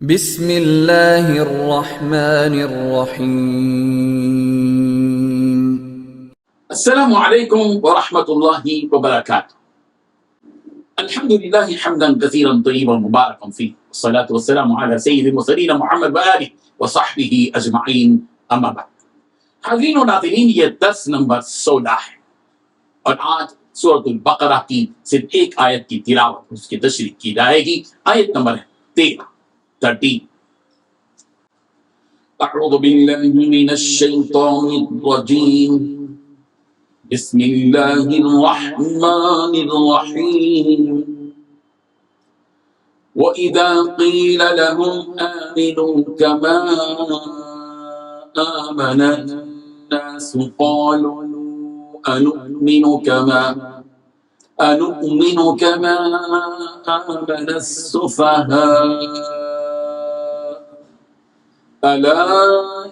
بسم اللہ الرحمن الرحیم۔ السلام علیکم ورحمۃ اللہ وبرکاتہ۔ الحمد للہ حمدا کثیرا طیبا مبارکا فیہ، والصلاۃ والسلام علی سید المرسلین محمد وآلہ وصحبہ اجمعین، اما بعد۔ حاضرین و ناظرین، یہ درس نمبر 16 ہے اور آج سورۃ البقرہ کی صرف ایک آیت کی تلاوت، اس کی تشریح کی جائے گی۔ آیت نمبر 13 اعوذ باللہ من الشیطان الرجیم، بسم اللہ الرحمن الرحیم۔ وَإِذَا قِيلَ لَهُمْ آمِنُوا كَمَا آمَنَ النَّاسُ قَالُوا أَنُؤْمِنُ كَمَا آمَنَ السُّفَهَاءُ أَلَا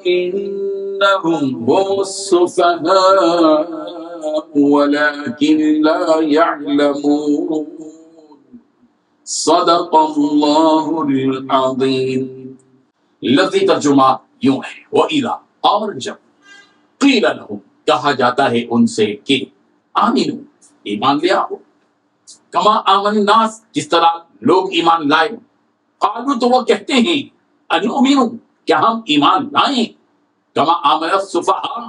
إِنَّهُمْ هُمُ السُّفَهَاءُ وَلَكِنْ لَا يَعْلَمُونَ۔ صدق اللہ العظیم۔ لفظی ترجمہ یوں ہے، وَإِذَا، اور جب، قِيلَ لَهُمْ، کہا جاتا ہے ان سے کہ آمنو، ایمان لے آؤ، کما آمن الناس، جس طرح لوگ ایمان لائے، قالوا، تو وہ کہتے ہیں، انؤمنو، کیا ہم ایمان لائیں، کما آمن السفہاء،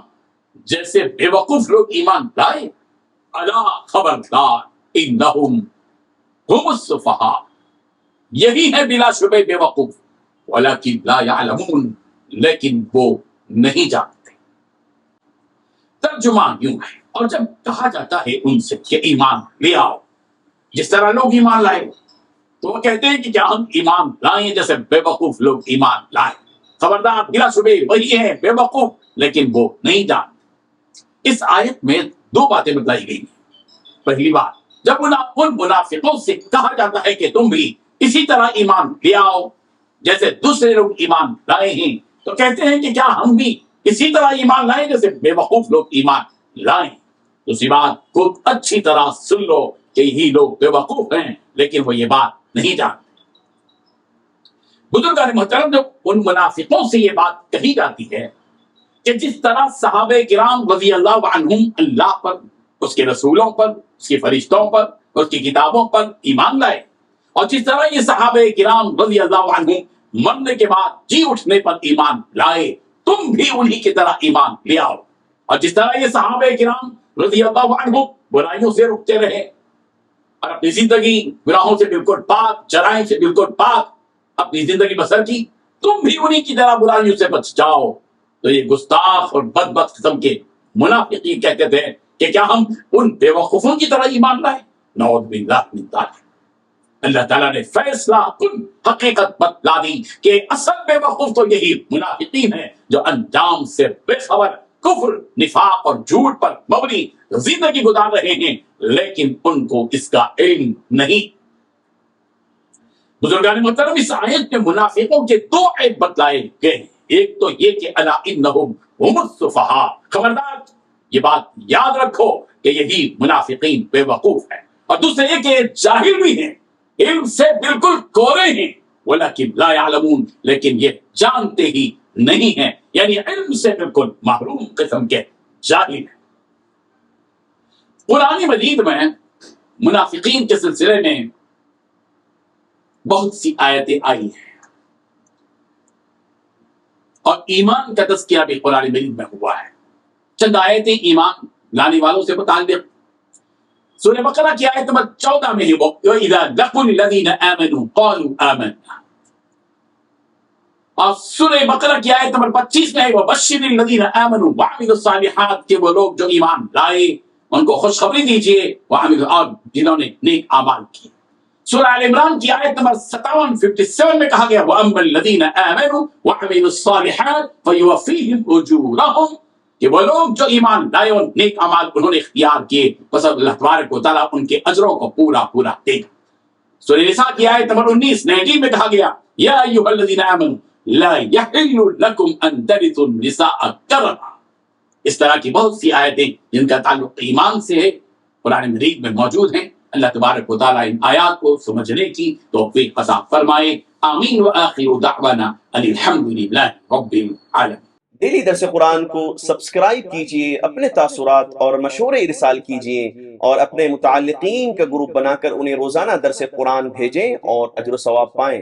جیسے بے وقوف لوگ ایمان لائے، الا، خبردار، انہم ہم السفہاء، یہی ہے بلا شبہ بے وقوف، ولکن لا یعلمون، لیکن وہ نہیں جانتے۔ ترجمہ یوں ہے، اور جب کہا جاتا ہے ان سے کہ ایمان لے آؤ، جس طرح لوگ ایمان لائے، تو وہ کہتے ہیں کہ کیا ہم ایمان لائیں جیسے بے وقوف لوگ ایمان لائے۔ خبردار، بلا شبہ وہی ہے بے وقوف، لیکن وہ نہیں جانتے۔ اس آیت میں دو باتیں بتائی گئی ہیں۔ پہلی بات، جب ان منافقوں سے کہا جاتا ہے کہ تم بھی اسی طرح ایمان لے آؤ جیسے دوسرے لوگ ایمان لائے ہیں، تو کہتے ہیں کہ کیا ہم بھی اسی طرح ایمان لائیں جیسے بے وقوف لوگ ایمان لائیں۔ دوسری بات کو اچھی طرح سن لو کہ یہی لوگ بے وقوف ہیں، لیکن وہ یہ بات نہیں جانتے۔ بزرگان محترم، جب ان منافقوں سے یہ بات کہی جاتی ہے کہ جس طرح صحابہ کرام رضی اللہ عنہم اللہ پر، اس کے رسولوں پر، اس کے فرشتوں پر، اس کی کتابوں پر ایمان لائے، اور جس طرح یہ صحابہ کرام رضی اللہ عنہم مرنے کے بعد جی اٹھنے پر ایمان لائے، تم بھی انہی کی طرح ایمان لے آؤ۔ اور جس طرح یہ صحابہ کرام رضی اللہ عنہم برائیوں سے رکتے رہے اور اپنی زندگی گناہوں سے بالکل پاک، جرائم سے بالکل پاک اپنی زندگی بسر کی، تم بھی انہی کی طرح برائیوں سے بچ جاؤ۔ تو یہ گستاخ اور بدبخت قسم کے منافقین کہتے تھے کہ کیا ہم ان بے وقوفوں کی طرح ایمان لائیں؟ نعوذ باللہ من ذالک۔ اللہ تعالیٰ نے فیصلہ کن حقیقت بتلا دی کہ اصل بے وقوف تو یہی منافقین ہیں جو انجام سے بے خبر، کفر، نفاق اور جھوٹ پر مبنی زندگی گزار رہے ہیں، لیکن ان کو اس کا علم نہیں۔ بزرگان محترم، اس آیت میں منافقوں کے دو عیب بتلائے گئے ہیں۔ ایک تو یہ کہ الا انہم ہم السفہاء، خبردار یہ بات یاد رکھو کہ یہی منافقین بے وقوف ہیں، اور دوسرے یہ کہ جاہل بھی ہیں، علم سے بالکل کورے ہیں، ولکن لا یعلمون، لیکن یہ جانتے ہی نہیں ہیں، یعنی علم سے بالکل محروم قسم کے جاہل ہیں۔ قرآن مجید میں منافقین کے سلسلے میں بہت سی آیتیں آئی ہیں، اور ایمان کا تذکیہ بھی قرآن مجید میں ہوا ہے۔ چند آیتیں ایمان لانے والوں سے متعلق سورہ بقرہ کی آیت نمبر 14 میں ہی وَإِذَا لَقُوا الَّذِينَ آمَنُوا قَالُوا آمَنَّا، اور سورہ بقرہ کی آیت نمبر 25 میں ہے وَبَشِّرِ الَّذِينَ آمَنُوا وَعَمِلُوا الصَّالِحَاتِ، کہ وہ لوگ جو ایمان لائے ان کو خوشخبری دیجئے، وَعَمِلُوا، اور جنہوں نے نیک اعمال کیے۔ سورہ آل عمران کی آیت نمبر 57 میں کہا گیا وَأَمَّا الَّذِينَ آمَنُوا وَعَمِلُوا الصَّالِحَاتِ فَيُوَفِّيهِمْ أُجُورَهُمْ، کہ وہ لوگ جو ایمان لائے اور نیک اعمال انہوں نے اختیار کیے، بس اللہ تبارک و تعالیٰ ان کے اجروں کو پورا پورا دے گا۔ سورہ نساء کی آیت نمبر 19 میں کہا گیا یا ایھا الذین آمنوا لا یحل لکم ان ترثوا النساء کرہا۔ اس طرح کی بہت سی آیتیں جن کا تعلق ایمان سے ہے قرآن مجید میں موجود ہیں۔ اللہ تبارک و تعالیٰ ان آیات کو سمجھنے کی توفیق عطا فرمائے۔ آمین وآخر دعوانا ان الحمدللہ رب العالمین۔ ڈیلی درس قرآن کو سبسکرائب کیجئے، اپنے تاثرات اور مشورے ارسال کیجئے اور اپنے متعلقین کا گروپ بنا کر انہیں روزانہ درس قرآن بھیجیں اور اجر و ثواب پائیں۔